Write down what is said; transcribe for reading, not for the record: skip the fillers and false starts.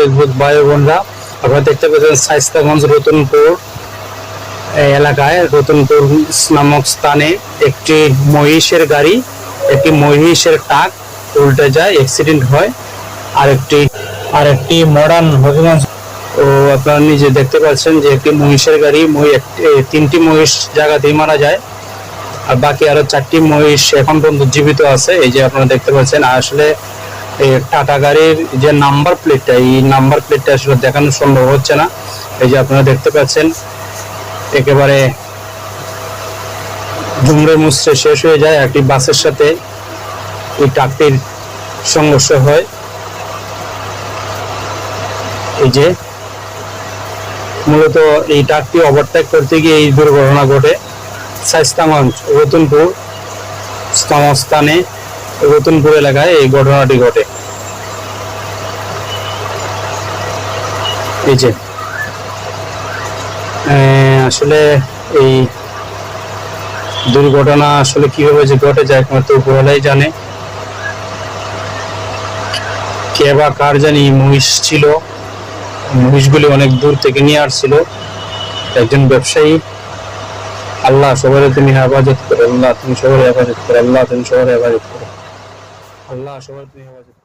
Facebook ভাই বোনরা, আপনারা দেখতে পাচ্ছেন শায়েস্তাগঞ্জ রতনপুর এলাকায়, রতনপুর নামক স্থানে একটি মহিষের গাড়ি, একটি মহিষের ট্রাক উল্টে যায়, অ্যাক্সিডেন্ট হয়। আরেকটি মডার্ন হবিগঞ্জ, ও আপনারা নিজে দেখতে পাচ্ছেন যে একটি মহিষের গাড়ি, তিনটি মহিষ জায়গাতেই মারা যায়, আর বাকি আরো 4টি মহিষ এখন পর্যন্ত জীবিত আছে। এই যে আপনারা দেখতে পাচ্ছেন, আসলে এই টাটা গাড়ির যে নাম্বার প্লেটটা, এই নাম্বার প্লেটটা আসলে দেখানো সম্ভব হচ্ছে না। এই যে আপনারা দেখতে পাচ্ছেন একেবারে দুমড়ে মুচড়ে শেষ হয়ে যায়। একটি বাসের সাথে এই ট্রাকটির সংঘর্ষ হয়। এই যে মূলত এই ট্রাকটি ওভারটেক করতে গিয়ে এই দুর্ঘটনা ঘটে। শায়েস্তাগঞ্জ রতনপুর স্থানে, রতনপুর এলাকায় এই ঘটনাটি ঘটে। এই যে আসলে এই দুর্ঘটনা আসলে কিভাবে যে ঘটে যায় একমাত্র উপরওয়ালাই জানে। কে বা কার জানি মহিষ ছিল, মহিষগুলি অনেক দূর থেকে নিয়ে আসছিল একজন ব্যবসায়ী। আল্লাহ সবাই তুমি হেফাজত করো, আল্লাহ তুমি সবাই হেফাজত করো, আল্লাহ তুমি সবাই হেফাজত করো, আল্লাহ সবাই তুমি হেফাজত করো।